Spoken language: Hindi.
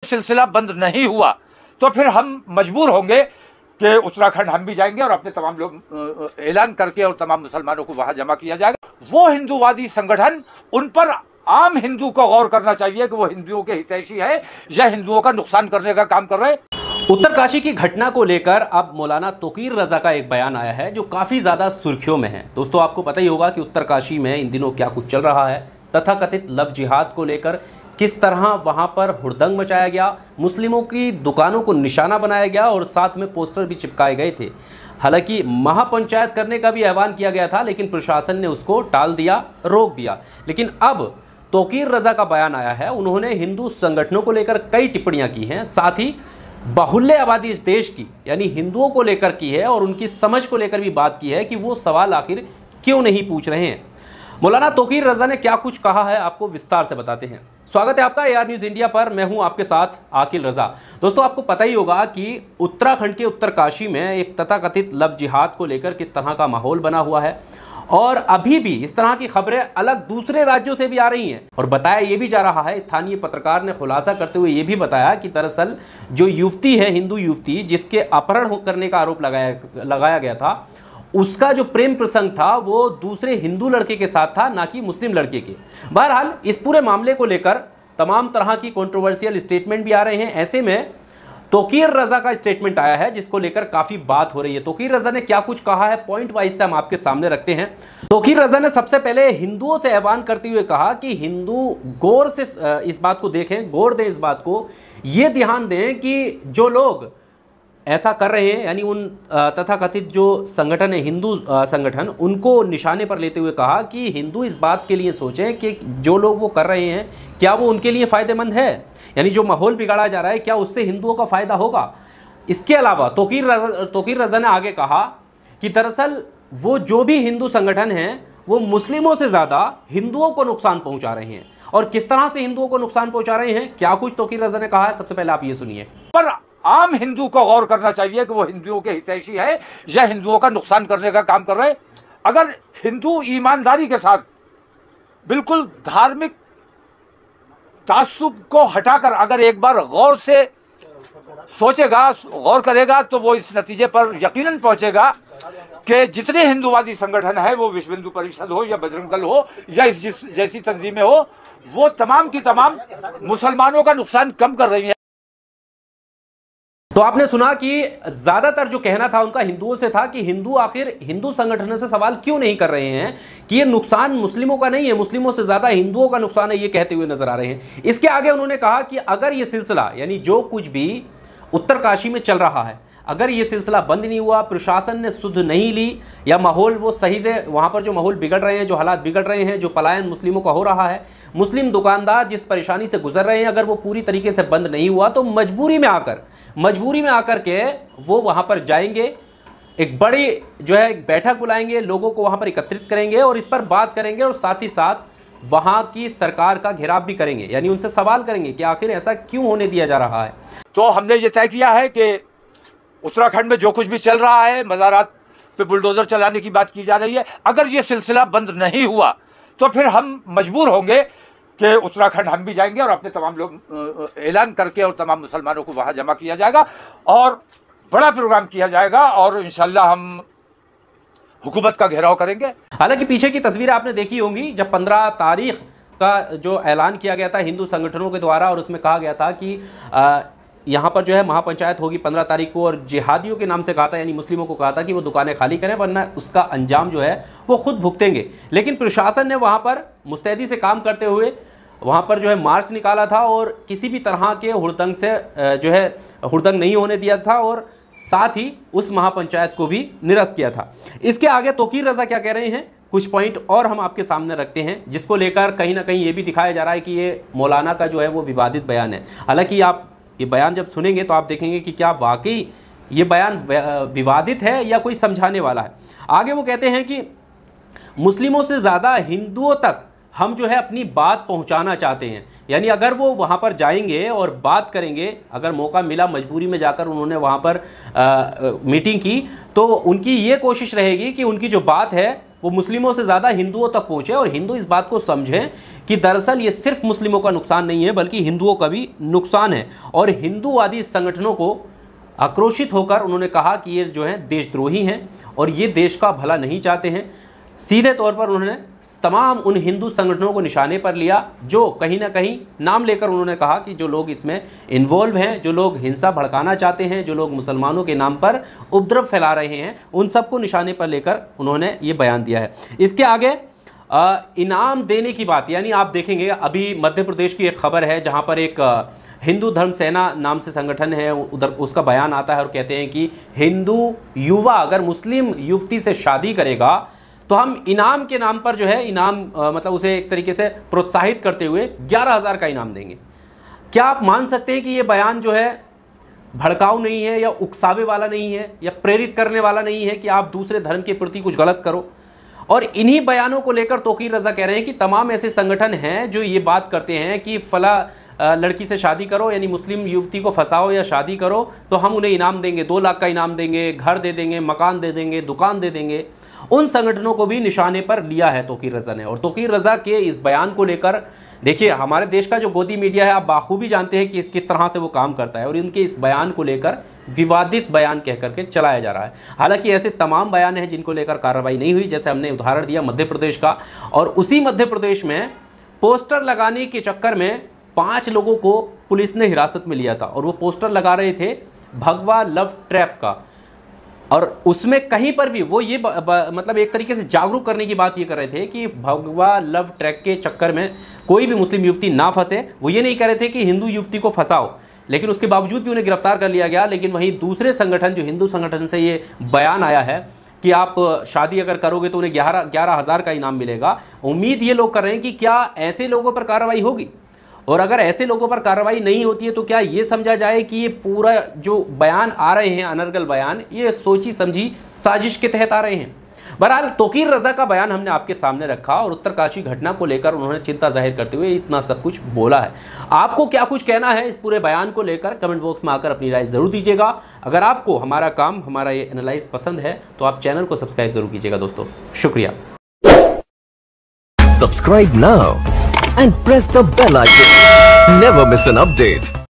सिलसिला बंद नहीं हुआ तो फिर हम मजबूर होंगे कि उत्तराखंड हम भी जाएंगे और अपने तमाम लोग ऐलान करके और तमाम मुसलमानों को वहां जमा किया जाएगा। वो हिंदूवादी संगठन, उन पर आम हिंदू को गौर करना चाहिए कि वो हिंदुओं के हितैषी है या हिंदुओं का नुकसान करने का काम कर रहे हैं। उत्तरकाशी की घटना को लेकर अब मौलाना तोकीर रजा का एक बयान आया है जो काफ़ी ज़्यादा सुर्खियों में है। दोस्तों, आपको पता ही होगा कि उत्तरकाशी में इन दिनों क्या कुछ चल रहा है। तथाकथित लव जिहाद को लेकर किस तरह वहां पर हुड़दंग मचाया गया, मुस्लिमों की दुकानों को निशाना बनाया गया और साथ में पोस्टर भी चिपकाए गए थे। हालांकि महापंचायत करने का भी आह्वान किया गया था, लेकिन प्रशासन ने उसको टाल दिया, रोक दिया। लेकिन अब तोकीर रजा का बयान आया है। उन्होंने हिंदू संगठनों को लेकर कई टिप्पणियां की हैं, साथ ही बाहुल्य आबादी इस देश की यानी हिंदुओं को लेकर की है और उनकी समझ को लेकर भी बात की है कि वो सवाल आखिर क्यों नहीं पूछ रहे हैं। मौलाना तोकीर रजा ने क्या कुछ कहा है, आपको विस्तार से बताते हैं। स्वागत है आपका AR न्यूज़ इंडिया पर। मैं हूं आपके साथ आकिल रजा। दोस्तों, आपको पता ही होगा कि उत्तराखंड के उत्तरकाशी में एक तथाकथित लव जिहाद को लेकर किस तरह का माहौल बना हुआ है और अभी भी इस तरह की खबरें अलग दूसरे राज्यों से भी आ रही हैं। और बताया ये भी जा रहा है, स्थानीय पत्रकार ने खुलासा करते हुए ये भी बताया कि दरअसल जो युवती है, हिंदू युवती जिसके अपहरण करने का आरोप लगाया गया था, उसका जो प्रेम प्रसंग था वो दूसरे हिंदू लड़के के साथ था, ना कि मुस्लिम लड़के के। बहरहाल इस पूरे मामले को लेकर तमाम तरह की कंट्रोवर्शियल स्टेटमेंट भी आ रहे हैं। ऐसे में तोकीर रजा का स्टेटमेंट आया है जिसको लेकर काफी बात हो रही है। तोकीर रजा ने क्या कुछ कहा है, पॉइंट वाइज से हम आपके सामने रखते हैं। तोकीर रजा ने सबसे पहले हिंदुओं से आह्वान करते हुए कहा कि हिंदू गौर से इस बात को देखें, गौर दें इस बात को, ये ध्यान दें कि जो लोग ऐसा कर रहे हैं यानी उन तथाकथित जो संगठन है, हिंदू संगठन, उनको निशाने पर लेते हुए कहा कि हिंदू इस बात के लिए सोचें कि जो लोग वो कर रहे हैं क्या वो उनके लिए फ़ायदेमंद है, यानी जो माहौल बिगाड़ा जा रहा है क्या उससे हिंदुओं का फ़ायदा होगा। इसके अलावा तोकीर रजा ने आगे कहा कि दरअसल वो जो भी हिंदू संगठन हैं वो मुस्लिमों से ज़्यादा हिंदुओं को नुकसान पहुँचा रहे हैं। और किस तरह से हिंदुओं को नुकसान पहुँचा रहे हैं, क्या कुछ तोकीर रजा ने कहा है, सबसे पहले आप ये सुनिए। पर आम हिंदू को गौर करना चाहिए कि वो हिंदुओं के हितैषी है या हिंदुओं का नुकसान करने का काम कर रहे हैं। अगर हिंदू ईमानदारी के साथ बिल्कुल धार्मिक तासुब को हटाकर अगर एक बार गौर से सोचेगा, गौर करेगा, तो वो इस नतीजे पर यकीनन पहुंचेगा कि जितने हिंदूवादी संगठन है, वो विश्व हिंदू परिषद हो या बजरंग दल हो या इस जैसी तंजीमें हो, वो तमाम की तमाम मुसलमानों का नुकसान कम कर रही है। तो आपने सुना कि ज्यादातर जो कहना था उनका हिंदुओं से था कि हिंदू आखिर हिंदू संगठनों से सवाल क्यों नहीं कर रहे हैं कि ये नुकसान मुस्लिमों का नहीं है, मुस्लिमों से ज्यादा हिंदुओं का नुकसान है, ये कहते हुए नजर आ रहे हैं। इसके आगे उन्होंने कहा कि अगर ये सिलसिला यानी जो कुछ भी उत्तरकाशी में चल रहा है, अगर ये सिलसिला बंद नहीं हुआ, प्रशासन ने सुध नहीं ली या माहौल वो सही से वहाँ पर जो माहौल बिगड़ रहे हैं, जो हालात बिगड़ रहे हैं, जो पलायन मुस्लिमों का हो रहा है, मुस्लिम दुकानदार जिस परेशानी से गुजर रहे हैं, अगर वो पूरी तरीके से बंद नहीं हुआ तो मजबूरी में आकर के वो वहाँ पर जाएंगे, एक बड़ी जो है एक बैठक बुलाएंगे, लोगों को वहाँ पर एकत्रित करेंगे और इस पर बात करेंगे और साथ ही साथ वहाँ की सरकार का घेराव भी करेंगे, यानी उनसे सवाल करेंगे कि आखिर ऐसा क्यों होने दिया जा रहा है। तो हमने ये तय किया है कि उत्तराखंड में जो कुछ भी चल रहा है, मज़ारात पे बुलडोजर चलाने की बात की जा रही है, अगर ये सिलसिला बंद नहीं हुआ तो फिर हम मजबूर होंगे कि उत्तराखंड हम भी जाएंगे और अपने तमाम लोग ऐलान करके और तमाम मुसलमानों को वहाँ जमा किया जाएगा और बड़ा प्रोग्राम किया जाएगा और इंशाल्लाह हम हुकूमत का घेराव करेंगे। हालांकि पीछे की तस्वीर आपने देखी होंगी, जब 15 तारीख का जो ऐलान किया गया था हिंदू संगठनों के द्वारा और उसमें कहा गया था कि यहाँ पर जो है महापंचायत होगी 15 तारीख को, और जिहादियों के नाम से कहा था, यानी मुस्लिमों को कहा था कि वो दुकानें खाली करें वरना उसका अंजाम जो है वो खुद भुगतेंगे। लेकिन प्रशासन ने वहाँ पर मुस्तैदी से काम करते हुए वहाँ पर जो है मार्च निकाला था और किसी भी तरह के हुड़दंग से जो है हुड़दंग नहीं होने दिया था और साथ ही उस महापंचायत को भी निरस्त किया था। इसके आगे तोकीर रजा क्या कह रहे हैं, कुछ पॉइंट और हम आपके सामने रखते हैं जिसको लेकर कहीं ना कहीं ये भी दिखाया जा रहा है कि ये मौलाना का जो है वो विवादित बयान है। हालांकि आप ये बयान जब सुनेंगे तो आप देखेंगे कि क्या वाकई ये बयान विवादित है या कोई समझाने वाला है। आगे वो कहते हैं कि मुस्लिमों से ज़्यादा हिंदुओं तक हम जो है अपनी बात पहुंचाना चाहते हैं, यानी अगर वो वहाँ पर जाएंगे और बात करेंगे, अगर मौका मिला मजबूरी में जाकर उन्होंने वहाँ पर मीटिंग की, तो उनकी ये कोशिश रहेगी कि उनकी जो बात है वो मुस्लिमों से ज़्यादा हिंदुओं तक पहुँचे और हिंदू इस बात को समझें कि दरअसल ये सिर्फ मुस्लिमों का नुकसान नहीं है बल्कि हिंदुओं का भी नुकसान है। और हिंदूवादी संगठनों को आक्रोशित होकर उन्होंने कहा कि ये जो है देशद्रोही हैं और ये देश का भला नहीं चाहते हैं। सीधे तौर पर उन्होंने तमाम उन हिंदू संगठनों को निशाने पर लिया जो कहीं ना कहीं नाम लेकर उन्होंने कहा कि जो लोग इसमें इन्वॉल्व हैं, जो लोग हिंसा भड़काना चाहते हैं, जो लोग मुसलमानों के नाम पर उपद्रव फैला रहे हैं, उन सबको निशाने पर लेकर उन्होंने ये बयान दिया है। इसके आगे इनाम देने की बात, यानी आप देखेंगे अभी मध्य प्रदेश की एक खबर है जहाँ पर एक हिंदू धर्म सेना नाम से संगठन है, उधर उसका बयान आता है और कहते हैं कि हिंदू युवा अगर मुस्लिम युवती से शादी करेगा तो हम इनाम के नाम पर जो है इनाम मतलब उसे एक तरीके से प्रोत्साहित करते हुए 11,000 का इनाम देंगे। क्या आप मान सकते हैं कि ये बयान जो है भड़काऊ नहीं है या उकसावे वाला नहीं है या प्रेरित करने वाला नहीं है कि आप दूसरे धर्म के प्रति कुछ गलत करो? और इन्हीं बयानों को लेकर तौकीर रज़ा कह रहे हैं कि तमाम ऐसे संगठन हैं जो ये बात करते हैं कि फला लड़की से शादी करो, यानी मुस्लिम युवती को फंसाओ या शादी करो तो हम उन्हें इनाम देंगे, 2 लाख का इनाम देंगे, घर दे देंगे, मकान दे देंगे, दुकान दे देंगे। उन संगठनों को भी निशाने पर लिया है तौकीर रज़ा ने। और तौकीर रज़ा के इस बयान को लेकर देखिए हमारे देश का जो गोदी मीडिया है आप बाखूबी जानते हैं कि किस तरह से वो काम करता है और इनके इस बयान को लेकर विवादित बयान कह करके चलाया जा रहा है। हालांकि ऐसे तमाम बयान हैं जिनको लेकर कार्रवाई नहीं हुई, जैसे हमने उदाहरण दिया मध्य प्रदेश का। और उसी मध्य प्रदेश में पोस्टर लगाने के चक्कर में 5 लोगों को पुलिस ने हिरासत में लिया था और वो पोस्टर लगा रहे थे भगवा लव ट्रैप का। और उसमें कहीं पर भी वो ये मतलब एक तरीके से जागरूक करने की बात ये कर रहे थे कि भगवा लव ट्रैक के चक्कर में कोई भी मुस्लिम युवती ना फंसे। वो ये नहीं कह रहे थे कि हिंदू युवती को फंसाओ, लेकिन उसके बावजूद भी उन्हें गिरफ्तार कर लिया गया। लेकिन वहीं दूसरे संगठन जो हिंदू संगठन से ये बयान आया है कि आप शादी अगर करोगे तो उन्हें 11,000 का इनाम मिलेगा। उम्मीद ये लोग कर रहे हैं कि क्या ऐसे लोगों पर कार्रवाई होगी, और अगर ऐसे लोगों पर कार्रवाई नहीं होती है तो क्या ये समझा जाए कि ये पूरा जो बयान आ रहे हैं अनर्गल बयान, ये सोची समझी साजिश के तहत आ रहे हैं। बहरहाल तौकीर रज़ा का बयान हमने आपके सामने रखा और उत्तरकाशी घटना को लेकर उन्होंने चिंता जाहिर करते हुए इतना सब कुछ बोला है। आपको क्या कुछ कहना है इस पूरे बयान को लेकर, कमेंट बॉक्स में आकर अपनी राय ज़रूर दीजिएगा। अगर आपको हमारा काम, हमारा ये एनालाइज पसंद है तो आप चैनल को सब्सक्राइब ज़रूर कीजिएगा दोस्तों। शुक्रिया। Subscribe now and press the bell icon. Never miss an update.